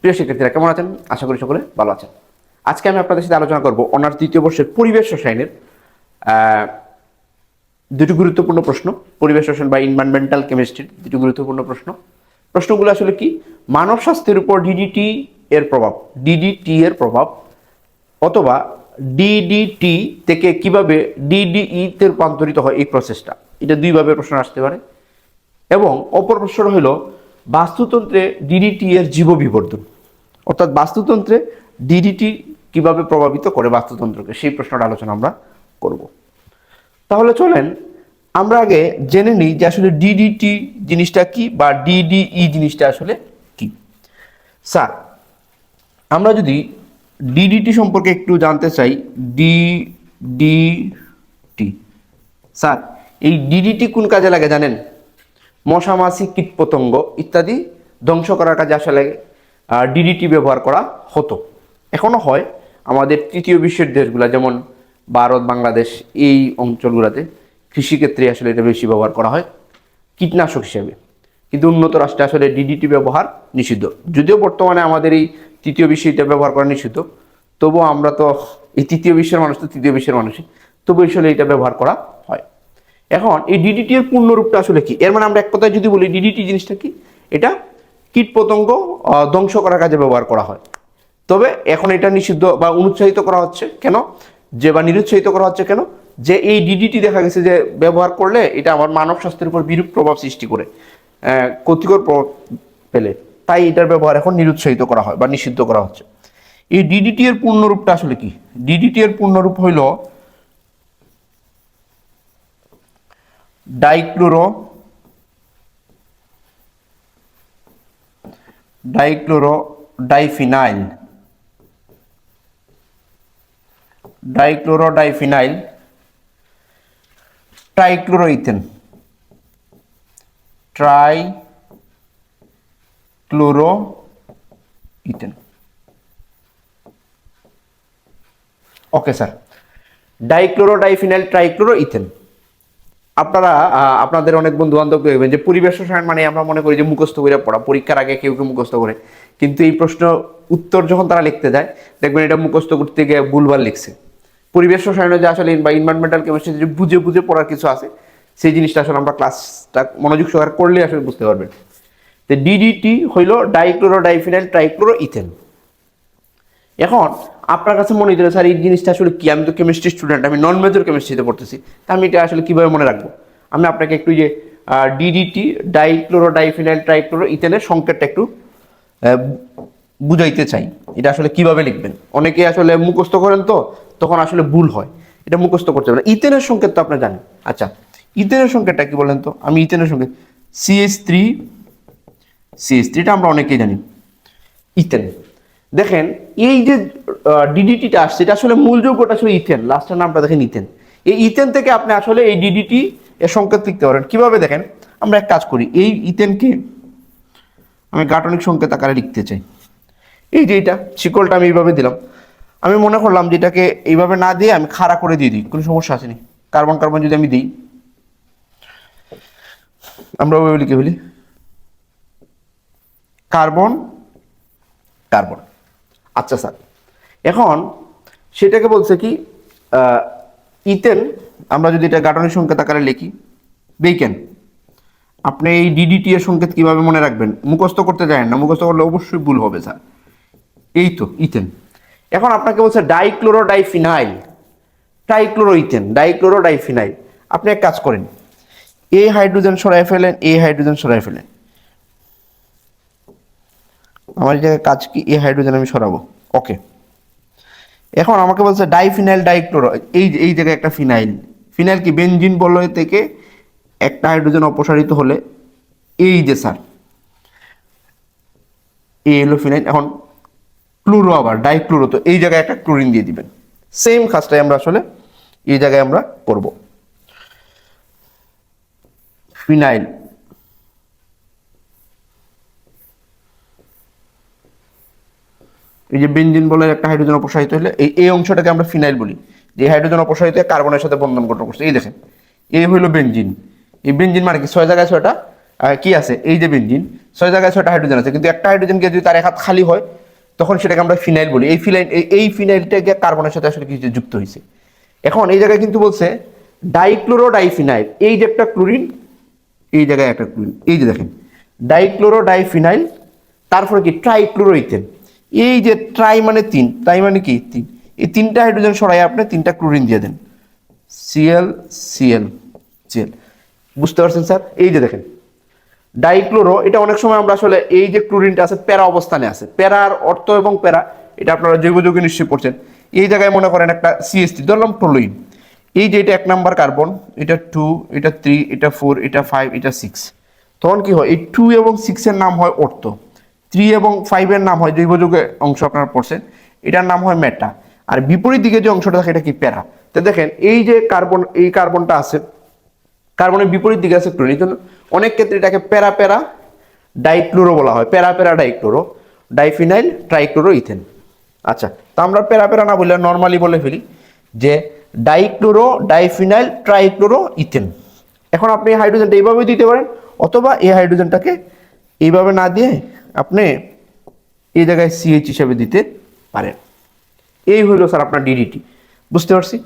প্রিয় শিক্ষার্থীরা কেমন আছেন? আশা করি সকলে ভালো আছেন। আজকে আমি আপনাদের সাথে আলোচনা করব অনার্স দ্বিতীয় বর্ষের পরিবেশ রসায়নের দুটি গুরুত্বপূর্ণ প্রশ্ন, পরিবেশ রসায়ন বা এনভায়রনমেন্টাল কেমিস্ট্রির দুটি গুরুত্বপূর্ণ প্রশ্ন। প্রশ্নগুলো আসলে কি? মানব স্বাস্থ্যের উপর ডিডিটি এর প্রভাব অথবা ডিডিটি থেকে কিভাবে ডিডিই তে রূপান্তরিত হয় এই প্রসেসটা, এটা দুইভাবে প্রশ্ন আসতে পারে। এবং অপর প্রশ্নটা হলো বাস্তুতন্ত্রে ডিডিটি এর জীববিবর্ধন, অর্থাৎ বাস্তুতন্ত্রে ডিডিটি কিভাবে প্রভাবিত করে বাস্তুতন্ত্রকে, সেই প্রশ্নটা আলোচনা আমরা করব। তাহলে চলেন আমরা আগে জেনে নিই যে আসলে ডিডিটি জিনিসটা কি বা ডিডিই জিনিসটা আসলে কি। স্যার, আমরা যদি ডিডিটি সম্পর্কে একটু জানতে চাই, ডিডিটি স্যার, এই ডিডিটি কোন কাজে লাগে জানেন? মশা মাছি কীটপতঙ্গ ইত্যাদি ধ্বংস করার কাজে আসলে ডিডিটি ব্যবহার করা হতো, এখনো হয়। আমাদের তৃতীয় বিশ্বের দেশগুলো যেমন ভারত, বাংলাদেশ, এই অঞ্চলগুলোতে কৃষিক্ষেত্রে আসলে এটা বেশি ব্যবহার করা হয় কীটনাশক হিসেবে। কিন্তু উন্নত রাষ্ট্রে আসলে ডিডিটি ব্যবহার নিষিদ্ধ। যদিও বর্তমানে আমাদের এই তৃতীয় বিশ্বে এটা ব্যবহার করা নিষিদ্ধ, তবুও আমরা তো এই তৃতীয় বিশ্বের মানুষ, তো তৃতীয় বিশ্বের মানুষই, তবু আসলে এটা ব্যবহার করা হয়। এখন এই ডিডিটি এর পূর্ণরূপটা আসলে কি? এর মানে আমরা এক কথায় যদি বলি ডিডিটি জিনিসটা কি, এটা কীটপতঙ্গ ধ্বংস করার কাজে ব্যবহার করা হয়। তবে এখন এটা নিষিদ্ধ বা অনুৎসাহিত করা হচ্ছে কেন, যে বা নিরুৎসাহিত করা হচ্ছে কেন, যে এই ডিডিটি দেখা গেছে যে ব্যবহার করলে এটা আমার মানব স্বাস্থ্যের উপর বিরূপ প্রভাব সৃষ্টি করে, ক্ষতিকর প্রভাব ফেলে, তাই এটার ব্যবহার এখন নিরুৎসাহিত করা হয় বা নিষিদ্ধ করা হচ্ছে। এই ডিডিটি এর পূর্ণরূপটা আসলে কি? ডিডিটি এর পূর্ণরূপ হইল ডাইক্লোরোডাইফিনাইল ট্রাইক্লোরোইথেন। Okay sir, ডাইক্লোরোডাইফিনাইল ট্রাইক্লোরোইথেন। আপনারা আপনাদের অনেক বন্ধু বান্ধব দেখবেন যে পরিবেশ রসায়ন মানে আমরা মনে করি যে মুখস্থ করে পড়া, পরীক্ষার আগে কেউ কেউ মুখস্থ করে, কিন্তু এই প্রশ্ন উত্তর যখন তারা লিখতে যায় দেখবেন এটা মুখস্থ করতে গিয়ে ভুলভাল লিখছে। পরিবেশ রসায়নে যে আসলে বা এনভায়রনমেন্টাল কেমিস্ট্রি যে বুঝে বুঝে পড়ার কিছু আছে, সেই জিনিসটা আসলে আমরা ক্লাসটা মনোযোগ সহকারে করলে আসলে বুঝতে পারবেন। তো ডিডিটি হইল ডাইক্লোরোডাইফিনাইল ট্রাইক্লোরোইথেন। এখন আপনার কাছে মনে হতে স্যার এই জিনিসটা আসলে কি, আমি তো কেমিস্ট্রি স্টুডেন্ট, আমি নন মেজর কেমিস্ট্রিতে পড়তেছি, তা আমি এটা আসলে কিভাবে মনে রাখবো? আমি আপনাকে একটু যে ডিডিটি ডাইক্লোরোডাইফিনাইল ট্রাইক্লোরোইথেনের সংকেতটা একটু বুঝাইতে চাই। এটা আসলে কিভাবে লিখবেন? অনেকে আসলে মুখস্থ করেন, তো তখন আসলে ভুল হয়, এটা মুখস্থ করতে পারেন। ইথেনের সংকেত তো আপনি জানেন। আচ্ছা, ইথেনের সংকেতটা কি বলেন তো? আমি ইথেনের সংকেত CH3টা আমরা অনেকেই জানি। ইথেন, দেখেন এই যে ডিডিটিটা আসছে, এটা আসলে মূল যৌগটা আসলে ইথেন, লাস্টের নামটা দেখেন ইথেন। এই ইথেন থেকে আপনি আসলে এই ডিডিটি এর সংকেত লিখতে পারেন। কিভাবে দেখেন, আমরা এক কাজ করি, এই ইথেনকে আমি গাঠনিক সংকেত আকারে লিখতে চাই। এই যে এটা শিকলটা আমি এইভাবে দিলাম, আমি মনে করলাম যে এটাকে এইভাবে না দিয়ে আমি খাড়া করে দিয়ে দিই, কোনো সমস্যা আসেনি। কার্বন কার্বন যদি আমি দিই, আমরা ওইভাবে লিখে ফেলি কার্বন কার্বন। আচ্ছা স্যার, এখন সেটাকে বলছে কি ইথেন, আমরা যদি এটা গাঠনিক সংকেত আকারে লিখি, বেকেন, আপনি এই ডিডিটি এর সংকেত কিভাবে মনে রাখবেন? মুখস্থ করতে যাবেন না, মুখস্থ করলে অবশ্যই ভুল হবে স্যার। এই তো ইথেন। এখন আপনাকে বলছে ডাইক্লোরোডাইফিনাইল ডাইক্লোরোডাইফিনাইল। আপনি এক কাজ করেন, এই হাইড্রোজেন সরাই ফেলেন, এই হাইড্রোজেন সরাই ফেলেন। আমার এই জায়গায় কাজ কি, এই হাইড্রোজেন আমি সরাবো। ওকে, এখন আমাকে বলছে ডাইফিনাইল ডাইক্লোরো, এই জায়গায় একটা ফিনাইল। ফিনাইল কি বেনজিন বলয় থেকে একটা হাইড্রোজেন অপসারিত হলে, এই যে স্যার এই হলো ফিনাইল। এখন ক্লোরো, আবার ডাইক্লোরো, তো এই জায়গায় একটা ক্লোরিন দিয়ে দিবেন। সেম কাজটাই আমরা আসলে এই জায়গায় আমরা করব। ফিনাইল, এই যে বেনজিন বলে একটা হাইড্রোজেন অপসারিত হলে এই অংশটাকে আমরা ফিনাইল বলি। যে হাইড্রোজেন অপসারিত হয়ে কার্বনের সাথে বন্ধন গঠন করছে, এই দেখেন এই হইলো বেনজিন। এই বেনজিন মানে কি, 6 জায়গায় 6টা কি আছে, এই যে বেনজিন, ছয় জায়গায় ছয়টা হাইড্রোজেন আছে, কিন্তু একটা হাইড্রোজেনকে যদি তার এক হাত খালি হয় তখন সেটাকে আমরা ফিনাইল বলি। এই ফিনাইলটাকে কার্বনের সাথে আসলে কিছু যুক্ত হয়েছে। এখন এই জায়গায় কিন্তু বলছে ডাইক্লোরো ডাইফিনাইল, এই যে একটা ক্লোরিন, এই জায়গায় একটা ক্লোরিন, এই যে দেখেন ডাইক্লোরো ডাইফিনাইল, তারপরে কি ট্রাইক্লোরো ইথেন। এই যে ট্রাই মানে তিন, ট্রাই মানে কি তিন, এই তিনটা হাইড্রোজেন সরাই আপনি তিনটা ক্লোরিন দিয়ে দেন, সিএল সিএল সিএল। বুঝতে পারছেন স্যার? এই যে দেখেন ডাইক্লোরো, এটা অনেক সময় আমরা আসলে এই যে ক্লোরিনটা আছে প্যারা অবস্থানে আছে, প্যারার অর্থ এবং প্যারা এটা আপনারা জৈব যৌগে নিশ্চয়ই পড়ছেন। এই জায়গায় মনে করেন একটা সিএস3 ধরলাম টলুইন, এই যে এটা 1 নাম্বার কার্বন, এটা 2, এটা 3, এটা 4, এটা 5, এটা 6, তখন কি হয় এই 2 এবং 6 এর নাম হয় অর্থ, 3 এবং 5 এর নাম হয় জৈব যৌগের অংশ আপনারা পড়ছেন, এটার নাম হয় মেটা, আর বিপরীত দিকে যে অংশটা থাকে এটা কি প্যারা। তো দেখেন এই যে কার্বন, এই কার্বনটা আছে, কার্বনের বিপরীত দিকে আছে ক্লোরিন, এই জন্য অনেক ক্ষেত্রে এটাকে প্যারা প্যারা ডাইক্লোরো বলা হয়, প্যারা প্যারা ডাইক্লোরো, ডাইফিনাইল ট্রাইক্লোরো ইথেন। আচ্ছা, তো আমরা প্যারা প্যারা না বললে নর্মালি বলে ফেলি যে ডাইক্লোরো ডাইফিনাইল ট্রাইক্লোরো ইথেন। এখন আপনি হাইড্রোজেনটা এইভাবে দিতে পারেন, অথবা এই হাইড্রোজেনটাকে এইভাবে না দিয়ে আপনি এই জায়গায় সিএইচ হিসেবে দিতে পারেন। এই হইল স্যার আপনার ডিডিটি। বুঝতে পারছি?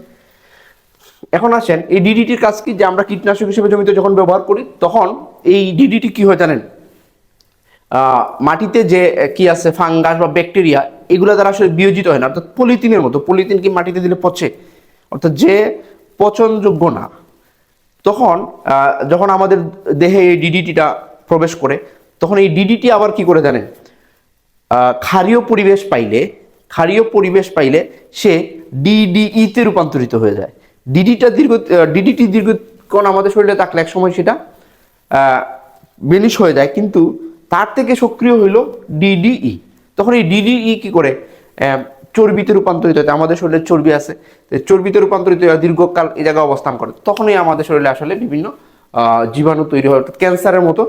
এখন আসেন এই ডিডিটির কাজ কি, যে আমরা কীটনাশক হিসেবে জমিতে যখন ব্যবহার করি তখন এই ডিডিটি কি হয় জানেন, মাটিতে যে কি আছে ফাঙ্গাস বা ব্যাকটেরিয়া এগুলো দ্বারা আসলে বিয়োজিত হয় না, অর্থাৎ পলিথিনের মতো, পলিথিন কি মাটিতে দিলে পচে, অর্থাৎ যে পচনযোগ্য না, তখন যখন আমাদের দেহে এই ডিডিটিটা প্রবেশ করে তখন এই ডিডিটি আবার কি করে জানেন, ক্ষারীয় পরিবেশ পাইলে সে ডিডিইতে রূপান্তরিত হয়ে যায়। ডিডিটি দীর্ঘক্ষণ আমাদের শরীরে থাকলে এক সময় সেটা বেলিশ হয়ে যায়, কিন্তু তার থেকে সক্রিয় হইল ডিডিই। তখন এই ডিডিই কি করে চর্বিতে রূপান্তরিত হয়, আমাদের শরীরে চর্বি আছে, চর্বিতে রূপান্তরিত হয়ে দীর্ঘকাল এই জায়গায় অবস্থান করে, তখনই আমাদের শরীরে আসলে বিভিন্ন জীবাণু তৈরি হয়, অর্থাৎ ক্যান্সারের মতো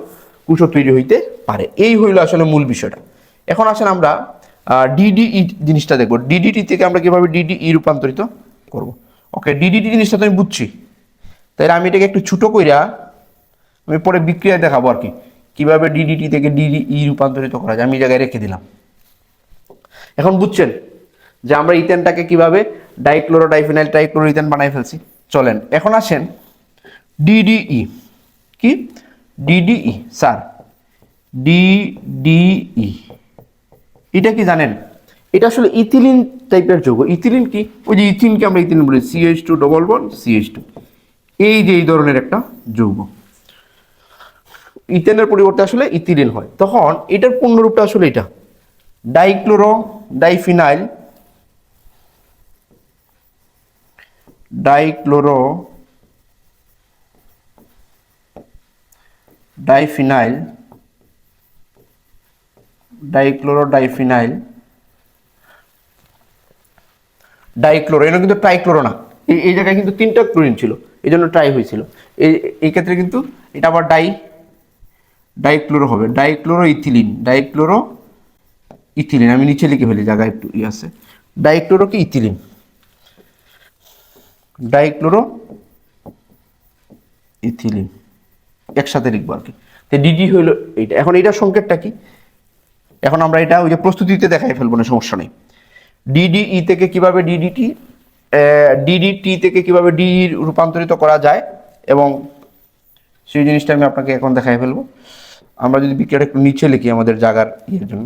কুশো তৈরি হইতে পারে। এই হইল আসলে মূল বিষয়টা। এখন আসেন আমরা ডিডিই জিনিসটা দেখবো, ডিডিটি থেকে আমরা কিভাবে ডিডিই রূপান্তরিত করব। ওকে, ডিডিটি জিনিসটা তো আমি বুঝছি, তাই আমি এটাকে একটু ছোটো কইরা আমি পরে বিক্রিয়ায় দেখাবো আর কি, কিভাবে ডিডিটি থেকে ডিডিই রূপান্তরিত করা যায়, আমি এই জায়গায় রেখে দিলাম। এখন বুঝছেন যে আমরা ইথেনটাকে কিভাবে ডাইক্লোরো ডাইফিনাইল ট্রাইক্লোরো ইথেন বানাই ফেলছি। চলেন এখন আসেন ডিডিই কি, ডিডিই স্যার ডিডিই এটা কি জানেন, এটা আসলে ইথিলিন টাইপের যৌগ। ইথিলিন কি, ওই যে ইথিনকে আমরা ইথিলিন বলি, CH2 ডবল বন্ড CH2, এই যে এই ধরনের একটা যৌগ। ইথেনের পরিবর্তে আসলে ইথিলিন হয়, তখন এটার পূর্ণরূপটা আসলে এটা dichloro diphenyl dichloro diphenyl dichloro diphenyl dichloro, এটা কিন্তু ট্রাইক্লোরো না, এই জায়গায় কিন্তু 3টা ক্লোরিন ছিল এই জন্য ট্রাই হয়েছিল, এই ক্ষেত্রে কিন্তু এটা আবার ডাইক্লোরো হবে, ডাইক্লোরো ইথিলিন, ডাইক্লোরো ইথিলিন, আমি নিচে লিখে ফেলি, জায়গায় একটু আছে, ডাইক্লোরো কি ইথিলিন, ডাইক্লোরো ইথিলিন একসাথে লিখবো আর কি। তো ডিডি হইলো এইটা। এখন এটার সংকেতটা কি, এখন আমরা এটা ওই যে প্রস্তুতিতে দেখাই ফেলবো না, সমস্যা নেই। ডিডিই থেকে কিভাবে ডিডিটি থেকে কিভাবে ডিই রূপান্তরিত করা যায় এবং সেই জিনিসটা আমি আপনাকে এখন দেখাই ফেলবো। আমরা যদি বিক্রিয়াটা একটু নিচে লিখি আমাদের জায়গার ইয়ের জন্য।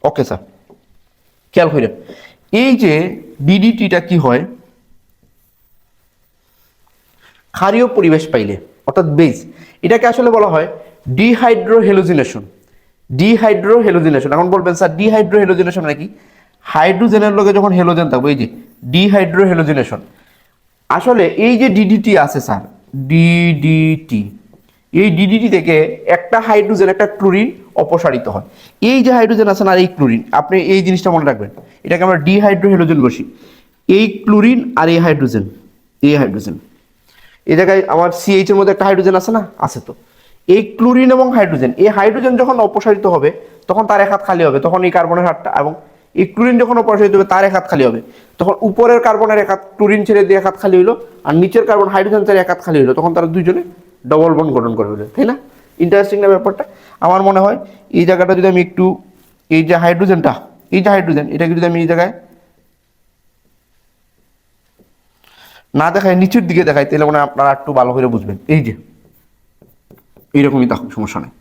ওকে স্যার, খেয়াল করেন এই যে ডিডিটিটা কি হয়, ক্ষারীয় পরিবেশ পাইলে অর্থাৎ বেস, এটাকে আসলে বলা হয় ডিহাইড্রোহেলোজিনেশন। ডিহাইড্রোহেলোজিনেশন, এখন বলবেন স্যার ডিহাইড্রোহেলোজিনেশন মানে কি, হাইড্রোজেনের লগে যখন হেলোজেন থাকবে, এই যে ডিহাইড্রোহেলোজিনেশন। আসলে এই যে ডিডিটি আছে স্যার, ডিডিটি, এই ডিডিটি থেকে একটা হাইড্রোজেন একটা ক্লোরিন অপসারিত হয়। এই যে হাইড্রোজেন আছে না, এই ক্লোরিন, আপনি এই জিনিসটা মনে রাখবেন, এটাকে আমরা ডিহাইড্রোহেলোজেন বসি। এই ক্লোরিন আর এই হাইড্রোজেন, এই জায়গায় আমার CH এর মধ্যে একটা হাইড্রোজেন আছে না, আছে তো, এই ক্লোরিন এবং হাইড্রোজেন, এই হাইড্রোজেন যখন অপসারিত হবে তখন তার এক হাত খালি হবে, তখন এই কার্বনের হাতটা, এবং এই ক্লোরিন যখন অপসারিত হবে তার এক হাত খালি হবে, তখন উপরের কার্বনের এক হাত ক্লোরিন ছেড়ে দিয়ে এক হাত খালি হইলো, আর নিচের কার্বন হাইড্রোজেন ছেড়ে এক হাত খালি হইলো, তখন তারা দুইজনে ডবল বন্ড গঠন করে ফেলে, তাই না? ইন্টারেস্টিং না ব্যাপারটা? আমার মনে হয় এই জায়গাটা যদি আমি একটু, এই যে হাইড্রোজেনটা, এই যে হাইড্রোজেন, এটাকে যদি আমি এই জায়গায় না দেখায় নিচের দিকে দেখাই, তাহলে মনে হয় আপনারা একটু ভালো করে বুঝবেন। এই যে এইরকমই থাকুক, সমস্যা নেই।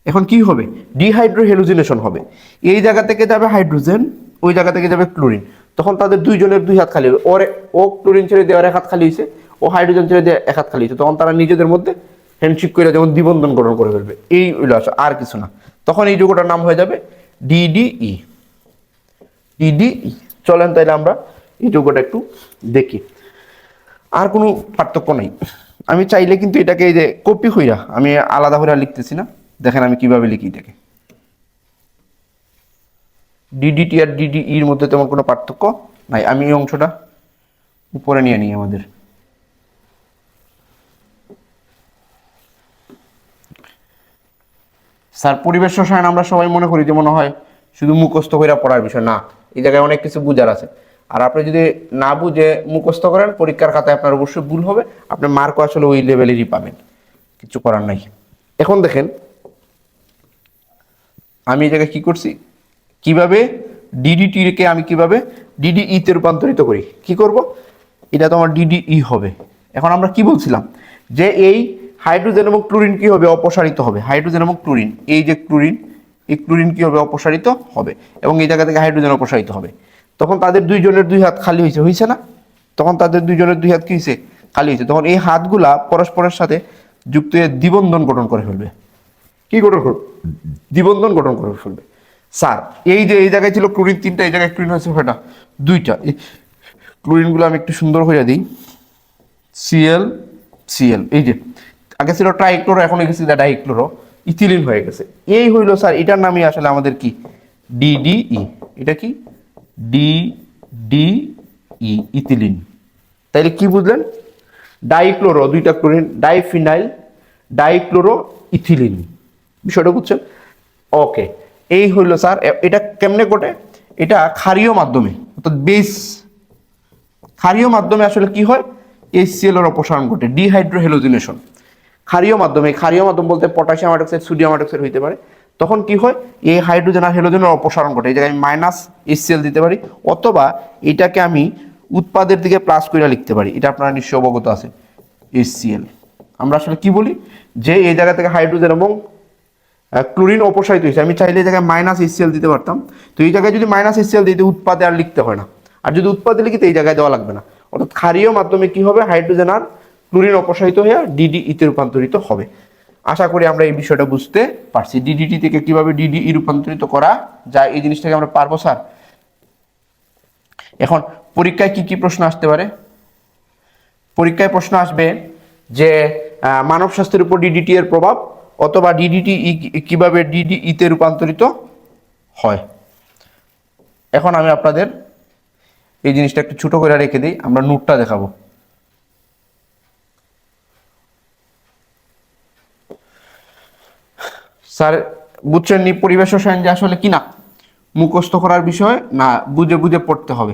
এখন কি হবে? ডিহাইড্রো হ্যালোজিনেশন হবে। এই জায়গা থেকে যাবে হাইড্রোজেন, ওই জায়গা থেকে যাবে ক্লোরিন। তখন তাদের দুইজনের দুই হাত খালি হবে। ও ক্লোরিন ছেড়ে দিয়ে এক হাত খালি হয়েছে, ও হাইড্রোজেন ছেড়ে দিয়ে এক হাত খালি হয়েছে। তখন তারা নিজেদের মধ্যে হ্যান্ডশেক করে যেমন দ্বিবন্ধন গঠন করে ফেলবে। এই হইল আর কিছু না। তখন এই যৌগটার নাম হয়ে যাবে ডিডিই। ডিডিই। চলেন তাইলে আমরা এই যৌগটা একটু দেখি। আর কোনো পার্থক্য নাই। আমি চাইলে কিন্তু এটাকে এই যে কপি হইয়া আমি আলাদা করে লিখতেছি না। দেখেন আমি কিভাবে লিখি এটাকে। ডিডিটি আর ডিডিইর মধ্যে তেমন কোনো পার্থক্য নাই। আমি এই অংশটা উপরে নিয়ে নিই আমাদের। স্যার পরিবেশ রসায়ন আমরা সবাই মনে করি যে মনে হয় শুধু মুখস্থ করে পড়ার বিষয় না, এই জায়গায় অনেক কিছু বুঝার আছে। আর আপনি যদি না বুঝে মুখস্থ করেন, পরীক্ষার খাতায় আপনার অবশ্যই ভুল হবে, আপনি মার্কও আসলে ওই লেভেলেরই পাবেন, কিছু করার নাই। এখন দেখেন আমি এই জায়গায় কি করছি, কিভাবে ডিডিটিকে আমি কিভাবে ডিডিইতে রূপান্তরিত করি। কি করব? এটা তো আমার ডিডিই হবে। এখন আমরা কি বলছিলাম যে এই হাইড্রোজেন এবং ক্লোরিন কি হবে? অপসারিত হবে। হাইড্রোজেন এবং ক্লোরিন, এই যে ক্লোরিন, এই ক্লোরিন কি হবে? অপসারিত হবে। এবং এই জায়গা থেকে হাইড্রোজেন অপসারিত হবে। তখন তাদের দুইজনের দুই হাত খালি হয়েছে, হয়েছে না? তখন তাদের দুইজনের দুই হাত কি হয়েছে? খালি হয়েছে। তখন এই হাতগুলা পরস্পরের সাথে যুক্ত হয়ে দ্বিবন্ধন গঠন করে ফেলবে। কি গঠন করবে? দ্বিবন্ধন গঠন করে ফেলবে। স্যার এই যে এই জায়গায় ছিল ক্লোরিন 3টা, এই জায়গায় ক্লোরিন হয়েছে কয়টা? 2টা। এই ক্লোরিনগুলো আমি একটু সুন্দর করে দিই। সিএল সিএল, এই যে আগে ছিল ট্রাইক্লোরো, এখন হয়ে গেছে ডাইক্লোরো, ইথিলিন হয়ে গেছে। এই হইলো স্যার, এটার নামই আসলে আমাদের কি? ডিডিই। এটা কি? ডিডিই, ইথিলিন। তাইলে কি বুঝলেন? ডাইক্লোরো, 2টা ক্লোরিন, ডাইফিনাইল ডাইক্লোরো ইথিলিন। বিষয়টা বুঝছেন? ওকে, এই হইল স্যার। এটা কেমনে ঘটে? এটা ক্ষারীয় মাধ্যমে, অর্থাৎ বেস ক্ষারীয় মাধ্যমে আসলে কি হয়? HCl এর অপসারণ ঘটে, ডিহাইড্রো হ্যালোজিনেশন। ক্ষারীয় মাধ্যমে, ক্ষারীয় মাধ্যম বলতে পটাশিয়াম হাইড্রোক্সাইড, সোডিয়াম হাইড্রোক্সাইড হইতে পারে। তখন কি হয়? এই হাইড্রোজেন আর হ্যালোজেনের অপসারণ ঘটে। এই জায়গায় আমি -HCl দিতে পারি, অথবা এটাকে আমি উৎপাদের দিকে প্লাস করে লিখতে পারি। এটা আপনারা নিশ্চয় অবগত আছে। HCl আমরা আসলে কি বলি যে এই জায়গা থেকে হাইড্রোজেন এবং ক্লোরিন অপসারিত হয়েছে, আমি চাইলে এই জায়গায় -HCl দিতে পারতাম। তো এই জায়গায় যদি -HCl দিতে, উৎপাদে আর লিখতে হয় না। আর যদি উৎপাদে লিখিতে এই জায়গায় দেওয়া লাগবে না। অর্থাৎ ক্ষারীয় মাধ্যমে কি হবে? হাইড্রোজেন আর ক্লোরিন অপসারিত হয়ে ডিডিইতে রূপান্তরিত হবে। আশা করি আমরা এই বিষয়টা বুঝতে পারছি। ডিডিটি থেকে কিভাবে ডিডিই রূপান্তরিত করা যায়, এই জিনিসটাকে আমরা পারবো স্যার। এখন পরীক্ষায় কি কি প্রশ্ন আসতে পারে? পরীক্ষায় প্রশ্ন আসবে যে মানব স্বাস্থ্যের উপর ডিডিটি এর প্রভাব, অথবা ডিডিটি কিভাবে ডিডিইতে রূপান্তরিত হয়। এখন আমি আপনাদের এই জিনিসটা একটু ছোট করে রেখে দিই, আমরা নোটটা দেখাবো। স্যার বুঝছেন নি পরিবেশ রসায়ন যে আসলে কি না মুখস্থ করার বিষয় না, বুঝে বুঝে পড়তে হবে।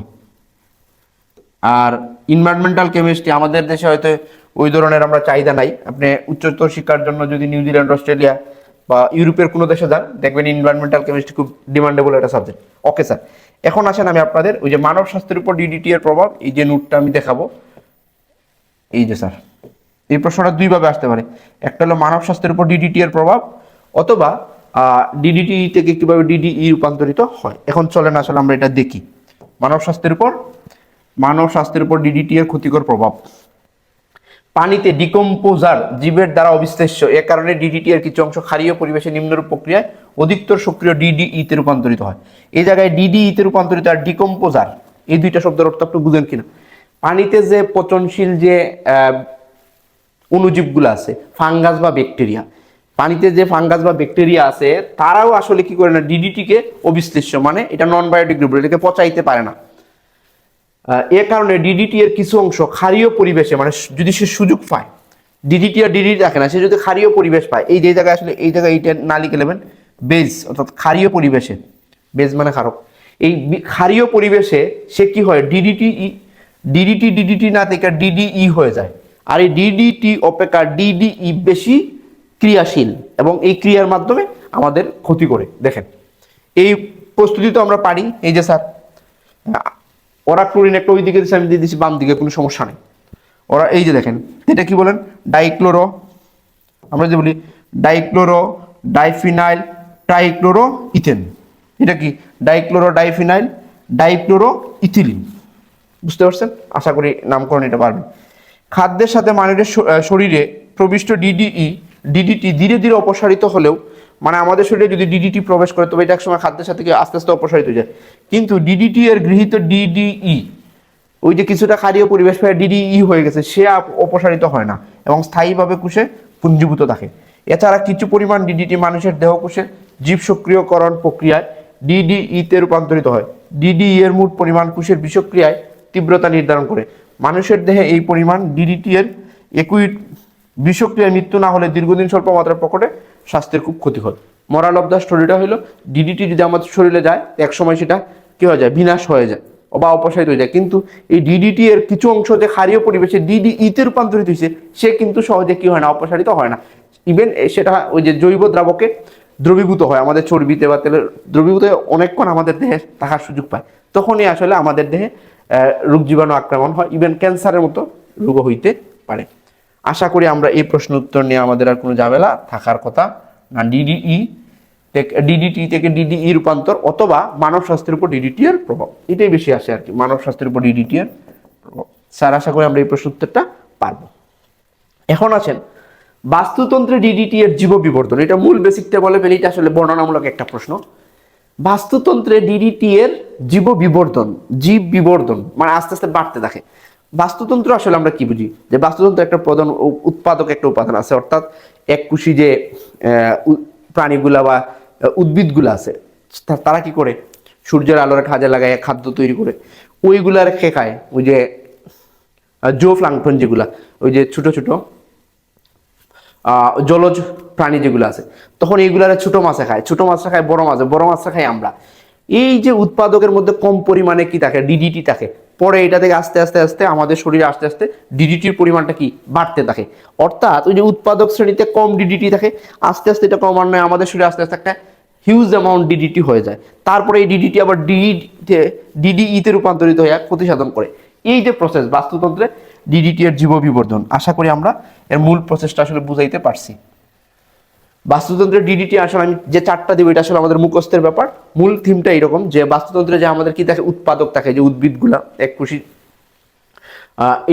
আর এনভায়রনমেন্টাল কেমিস্ট্রি আমাদের দেশে হয়তো ওই ধরনের আমরা চাহিদা নাই। আপনি উচ্চতর শিক্ষার জন্য যদি নিউজিল্যান্ড, অস্ট্রেলিয়া বা ইউরোপের কোনো দেশে যান, দেখবেন এনভায়রনমেন্টাল কেমিস্ট্রি খুব ডিমান্ডেবল একটা সাবজেক্ট। ওকে স্যার, এখন আসেন আমি আপনাদের ওই যে মানব স্বাস্থ্যের উপর ডিডিটি এর প্রভাব, এই যে নোটটা আমি দেখাবো। এই যে স্যার, এই প্রশ্নটা দুইভাবে আসতে পারে। একটা হলো মানব স্বাস্থ্যের উপর ডিডিটি এর প্রভাব, অথবা ডিডিটি থেকে কিভাবে ডিডিই রূপান্তরিত হয়। এখন চলেন আসলে আমরা এটা দেখি। মানব স্বাস্থ্যের উপর ডিডিটি এর ক্ষতিকর প্রভাব। পানিতে ডিকম্পোজার জীবের দ্বারা অবিশ্লেষ্য, এ কারণে ডিডিটি এর কিছু অংশ ক্ষারীয় পরিবেশে নিম্নরূপ প্রক্রিয়ায় অধিকতর সক্রিয় ডিডিইতে রূপান্তরিত হয়। এই জায়গায় ডিডিইতে রূপান্তরিত আর ডিকম্পোজার, এই দুইটা শব্দের অর্থ একটু বুঝেন কিনা? পানিতে যে পচনশীল যে অণুজীবগুলো আছে, ফাঙ্গাস বা ব্যাকটেরিয়া, পানিতে যে ফাঙ্গাস বা ব্যাকটেরিয়া আছে, তারাও আসলে কি করে না, ডিডিটিকে অবিশ্লেষ্য, মানে এটা নন বায়োডিগ্রেডেবল, এটাকে পচাইতে পারে না। এ কারণে ডিডিটি এর কিছু অংশ ক্ষারীয় পরিবেশে, মানে যদি সে সুযোগ পায়, ডিডিটি আর ডিডিটি রাখে না, সে যদি ক্ষারীয় পরিবেশ পায়, এই যে জায়গায় আসলে এই জায়গায় এইটা না লিখে নেবেন, বেজ, অর্থাৎ ক্ষারীয় পরিবেশে, বেজ মানে ক্ষারক, এই ক্ষারীয় পরিবেশে সে কি হয়, ডিডিটি না থেকে ডিডিই হয়ে যায়। আর এই ডিডিটি অপেক্ষা ডিডিই বেশি ক্রিয়াশীল এবং এই ক্রিয়ার মাধ্যমে আমাদের ক্ষতি করে। দেখেন এই প্রস্তুতি তো আমরা পারি, এই যে স্যার ওরা ক্লোরিন একটা ওই দিকে দিচ্ছে, আমি দিয়ে দিচ্ছি বাম দিকে, কোনো সমস্যা নেই। ওরা এই যে দেখেন এটা কি বলেন, ডাইক্লোরো, আমরা যে বলি ডাইক্লোরো ডাইফিনাইল ট্রাইক্লোরো ইথেন, এটা কি ডাইক্লোরো ডাইফিনাইল ডাইক্লোরো ইথিলিন, বুঝতে পারছেন? আশা করি নামকরণ এটা পারবেন। খাদ্যের সাথে মানুষের শরীরে প্রবিষ্ট ডিডিটি ধীরে ধীরে অপসারিত হলেও, মানে আমাদের শরীরে যদি ডিডিটি প্রবেশ করে তবে এটা একসময় খাদ্যের সাথে আস্তে আস্তে অপসারিত হয়ে যায়, কিন্তু ডিডিটি এর গৃহীত ডিডিই ওই যে কিছুটা ক্ষারীয় পরিবেশ পায় ডিডিই হয়ে গেছে, সে অপসারিত হয় না এবং স্থায়ীভাবে কোষে পুঞ্জীভূত থাকে। এছাড়া কিছু পরিমাণ ডিডিটি মানুষের দেহকোষে জীব সক্রিয়করণ প্রক্রিয়ায় ডিডিইতে রূপান্তরিত হয়। ডিডিই এর মোট পরিমাণ কোষের বিষক্রিয়ায় তীব্রতা নির্ধারণ করে। মানুষের দেহে এই পরিমাণ ডিডিটি এর একই বিষক্রিয়ায় মৃত্যু না হলে দীর্ঘদিন স্বল্প মাত্রার প্রকটে স্বাস্থ্যের খুব ক্ষতি হয়। মরাল অফ দ্য স্টোরিটা হলো ডিডিটি যদি আমাদের শরীরে যায় এক সময় সেটা কি হয়ে যায়, বিনাশ হয়ে যায় বা অপসারিত হয়ে যায়, কিন্তু এই ডিডিটি এর কিছু অংশ যে ক্ষারীয় পরিবেশে ডিডিইতে রূপান্তরিত হয়েছে সে কিন্তু সহজে কি হয় না, অপসারিত হয় না। ইভেন সেটা ওই যে জৈব দ্রাবকে দ্রবীভূত হয়, আমাদের চর্বিতে বা তেলের দ্রবীভূত হয়ে অনেকক্ষণ আমাদের দেহে থাকার সুযোগ পায়, তখনই আসলে আমাদের দেহে রোগ জীবাণু আক্রমণ হয়, ইভেন ক্যান্সারের মতো রোগ হইতে পারে। আশা করি আমরা এই প্রশ্ন উত্তর নিয়ে আমাদের আর কোনো ঝামেলা থাকার কথা না। ডিডিটি থেকে ডিডিই রূপান্তর অথবা মানব স্বাস্থ্যের উপর ডিডিটি এর প্রভাব, এটাই বেশি আসে আর কি, মানব স্বাস্থ্যের উপর ডিডিটি এর প্রভাব। স্যার আশা করি আমরা এই প্রশ্ন উত্তরটা পারবো। এখন আছেন বাস্তুতন্ত্রে ডিডিটি এর জীব বিবর্ধন, এটা মূল বেসিকটা বলে ফেলি, এটা আসলে বর্ণনামূলক একটা প্রশ্ন। বাস্তুতন্ত্রে ডিডিটি এর জীব বিবর্ধন মানে আস্তে আস্তে বাড়তে থাকে। বাস্তুতন্ত্র আসলে আমরা কি বুঝি, যে বাস্তুতন্ত্র একটা প্রধান উৎপাদক একটা উপাদান আছে, অর্থাৎ এককুশি যে প্রাণীগুলা বা উদ্ভিদগুলা আছে তারা কি করে সূর্যের আলোর কাজে লাগায় খাদ্য তৈরি করে, ওইগুলার খেয়ে খায় ওই যে জো প্লাঙ্কটন যেগুলা, ওই যে ছোট ছোট জলজ প্রাণী যেগুলো আছে, তখন এইগুলার ছোট মাছে খায়, ছোট মাছটা খায় বড় মাছটা খায় আমরা। এই যে উৎপাদকের মধ্যে কম পরিমাণে কি থাকে, ডিডিটি থাকে, পরে এটা থেকে আস্তে আস্তে আস্তে আমাদের শরীরে আস্তে আস্তে ডিডিটির পরিমাণটা কি বাড়তে থাকে, অর্থাৎ ওই যে উৎপাদক শ্রেণীতে কম ডিডিটি থাকে, আস্তে আস্তে এটা ক্রমান্বয়ে আমাদের শরীরে আস্তে আস্তে একটা হিউজ অ্যামাউন্ট ডিডিটি হয়ে যায়, তারপরে এই ডিডিটি আবার ডিডিইতে রূপান্তরিত হয়ে ক্ষতি সাধন করে। এই যে প্রসেস বাস্তুতন্ত্রে ডিডিটি এর জীব বিবর্ধন, আশা করি আমরা এর মূল প্রসেসটা আসলে বুঝাইতে পারছি। বাস্তুতন্ত্রের ডিডিটি আসলে আমি যে চারটা দিব এটা আসলে আমাদের মুখস্থের ব্যাপার, মূল থিমটা এরকম যে বাস্তুতন্ত্রে যে আমাদের কি থাকে, উৎপাদক থাকে, যে উদ্ভিদগুলা এককুশি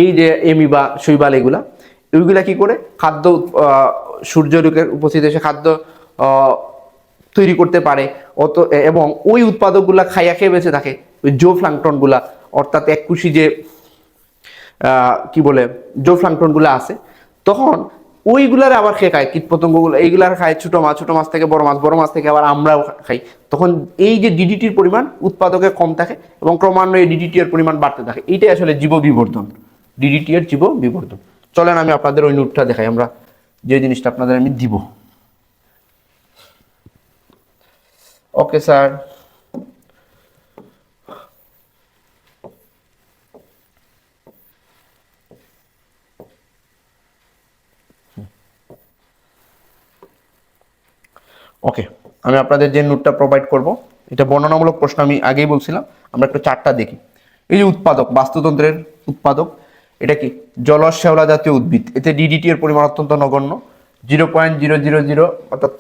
এই যে এমিবা শৈবাল এগুলা, ওইগুলা কি করে খাদ্য সূর্যের উপস্থিত এসে খাদ্য তৈরি করতে পারে, এবং ওই উৎপাদকগুলা খাইয়া খেয়ে বেঁচে থাকে ওই জো প্লাঙ্কটনগুলা, অর্থাৎ এককুশি যে কি বলে জো প্লাঙ্কটনগুলো আছে, তখন ওইগুলার আবার খেয়ে খায় কীটপতঙ্গগুলো, এইগুলার খায় ছোট মাছ থেকে বড় মাছ থেকে আবার আমরাও খাই, তখন এই যে ডিডিটির পরিমাণ উৎপাদকে কম থাকে এবং ক্রমান্বয়ে ডিডিটি এর পরিমাণ বাড়তে থাকে, এইটাই আসলে জীব বিবর্ধন, ডিডিটি এর জীব বিবর্ধন। চলেন আমি আপনাদের ওই নোটটা দেখাই, আমরা যে জিনিসটা আপনাদের আমি দিব। ওকে স্যার, ওকে আমি আপনাদের যে নোটটা প্রোভাইড করব এটা বর্ণনামূলক প্রশ্ন, আমি আগেই বলছিলাম। আমরা একটু চারটা দেখি। এই যে উৎপাদক, বাস্তুতন্ত্রের উৎপাদক, এটা কি জলজ শ্যাওলা জাতীয় উদ্ভিদ, এতে ডিডিটি এর পরিমাণ অত্যন্ত নগণ্য, 0.000 অর্থাৎ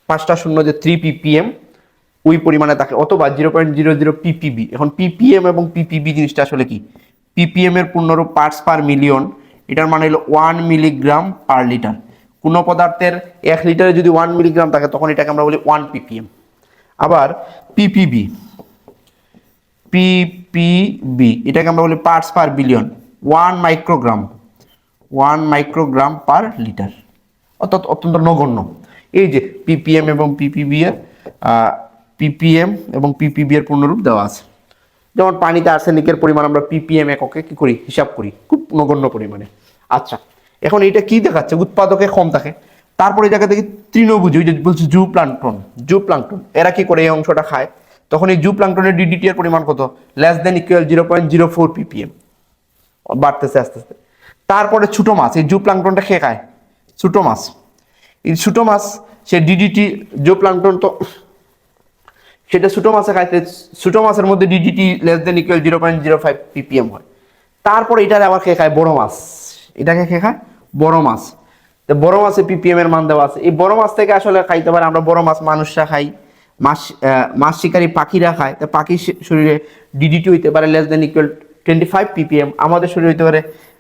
5টা শূন্য যে 3 ppm ওই পরিমাণে থাকে, অথবা 0.00 ppb। এখন ppm এবং ppb জিনিসটা আসলে কি, ppm এর পূর্ণরূপ পার্টস পার মিলিয়ন, এটার মানে হলো 1 মিলিগ্রাম পার লিটার। কোনো পদার্থের 1 লিটারে যদি 1 মিলিগ্রাম থাকে তখন এটাকে আমরা বলি 1 ppm। আবার ppb এটাকে আমরা বলি parts per billion, 1 microgram per litre, অর্থাৎ অত্যন্ত নগণ্য। এই যে ppm এবং ppb এর পূর্ণরূপ দেওয়া আছে। যেমন পানিতে আর্সেনিকের পরিমাণ আমরা ppm এককে কি করি, হিসাব করি, খুব নগণ্য পরিমাণে। আচ্ছা, এখন এটা কি দেখাচ্ছে, উৎপাদকে কম থাকে, তারপরে এই জায়গা থেকে তৃণভোজী, ওই যে বলছে জু প্লাঙ্কটন, এরা কি করে এই অংশটা খায়, তখন এই জু প্লাঙ্কটনের ডিডিটি এর পরিমাণ কত, <= 0.04 ppm, বাড়তেছে আস্তে আস্তে। তারপরে ছোট মাছ, এই জু প্লাঙ্কটনটা খেয়ে খায় ছোট মাছ, এই ছোটো মাছ সে ডিডিটি জুওপ্লাঙ্কটন তো সেটা ছোটো মাছে খাইতে, ছোটো মাছের মধ্যে DDT less than equal 0.05 ppm হয়। তারপর এটারে আবার খেয়ে খায় বড় মাছ, এটাকে খেয়ে খায় বড় মাছ। তো বড় মাছে ppm এর মান দেওয়া আছে। এই বড় মাছ থেকে আসলে খাইতে পারে আমরা বড় মাছ, মানুষরা খাই, মাছ শিকারী পাখিরা খায়। তো পাখির শরীরে ডিডিটি হইতে পারে লেস দেন ইকুয়াল 25 ppm, আমাদের শরীরে হইতে পারে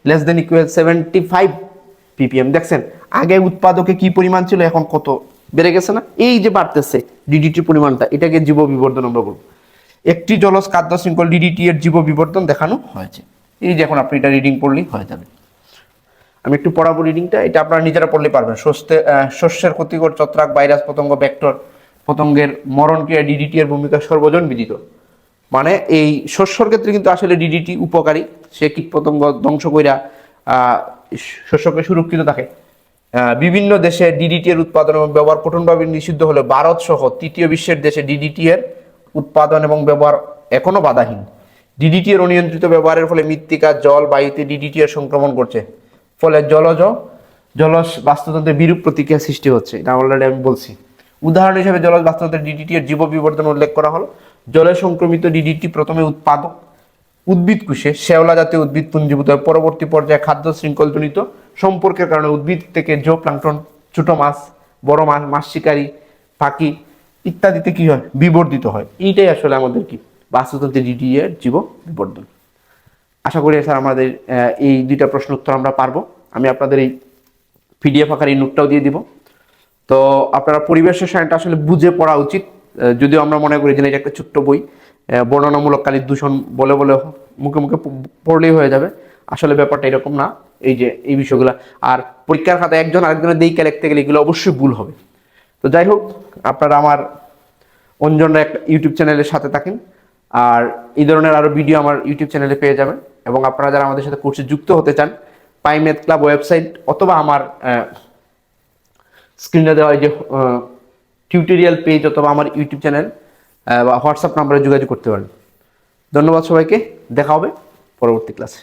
লেস দেন ইকুয়াল 75 ppm। দেখছেন আগে উৎপাদকে কি পরিমাণ ছিল, এখন কত বেড়ে গেছে না? এই যে বাড়তেছে ডিডিটির পরিমাণটা, এটাকে জীব বিবর্ধন আমরা বলবো। একটি জলজ খাদ্য শৃঙ্খল ডিডিটি এর জীব বিবর্ধন দেখানো হয়েছে। এই যে এখন আপনি এটা রিডিং পড়লেই হয়ে যাবে। আমি একটু পড়াবো রিডিংটা, এটা আপনারা নিজেরা পড়লে পারবেন। শস্যের ক্ষতিকর ছত্রাক, ভাইরাস, পতঙ্গ, ভেক্টর পতঙ্গের মরণ ক্রিয়া ডিডিটি এর ভূমিকা সর্বজন বিদিত। মানে এই শস্যর ক্ষেত্রে কিন্তু আসলে ডিডিটি উপকারী, সে কীট পতঙ্গ ধ্বংস কইরা শস্যকে সুরক্ষিত থাকে। বিভিন্ন দেশে ডিডিটি এর উৎপাদন এবং ব্যবহার কঠোরভাবে নিষিদ্ধ হলে ভারত সহ তৃতীয় বিশ্বের দেশে ডিডিটি এর উৎপাদন এবং ব্যবহার এখনো বাধাহীন। ডিডিটি এর অনিয়ন্ত্রিত ব্যবহারের ফলে মৃত্তিকা, জল, বায়ুতে ডিডিটি এর সংক্রমণ করছে, ফলে জলজ বাস্তুতন্ত্রে বিরূপ প্রতিক্রিয়া সৃষ্টি হচ্ছে। এটা অলরেডি আমি বলছি। উদাহরণ হিসেবে জলজ বাস্তুতন্ত্রে ডিডিটি এর জীব বিবর্ধন উল্লেখ করা হলো। জলে সংক্রমিত ডিডিটি প্রথমে উৎপাদক উদ্ভিদ কোষে শ্যাওলা জাতীয় উদ্ভিদ পুঞ্জীভূত হয়, পরবর্তী পর্যায়ে খাদ্য শৃঙ্খলজনিত সম্পর্কের কারণে উদ্ভিদ থেকে জুওপ্লাঙ্কটন, ছোট মাছ, বড় মাছ, মাছ শিকারী পাখি ইত্যাদিতে কি হয়, বিবর্ধিত হয়। এইটাই আসলে আমাদের কি বাস্তুতন্ত্রের ডিডিটি এর জীব বিবর্ধন। আশা করি স্যার আমাদের এই দুইটা প্রশ্ন উত্তর আমরা পারবো। আমি আপনাদের এই পিডিএফ আকারে এই নোটটাও দিয়ে দিব। তো আপনারা পরিবেশ রসায়নটা আসলে বুঝে পড়া উচিত, যদিও আমরা মনে করি যে এটা একটা ছোট্ট বই, বর্ণনামূলক কালির দূষণ বলে বলে মুখে মুখে পড়লেই হয়ে যাবে। আসলে ব্যাপারটা এরকম না। এই যে এই বিষয়গুলো, আর পরীক্ষার খাতায় একজন আরেকজনের দিকে লিখতে গেলে এগুলো অবশ্যই ভুল হবে। তো যাই হোক, আপনারা আমার অঞ্জনরা একটা ইউটিউব চ্যানেলের সাথে থাকেন, আর এই ধরনের আরও ভিডিও আমার ইউটিউব চ্যানেলে পেয়ে যাবেন। এবং আপনারা যারা আমাদের সাথে কোর্সে যুক্ত হতে চান, পাই ম্যাথ ক্লাব ওয়েবসাইট অথবা আমার স্ক্রিনে দেওয়া যে টিউটোরিয়াল পেজ অথবা আমার ইউটিউব চ্যানেল বা হোয়াটসঅ্যাপ নাম্বারে যোগাযোগ করতে পারেন। ধন্যবাদ সবাইকে, দেখা হবে পরবর্তী ক্লাসে।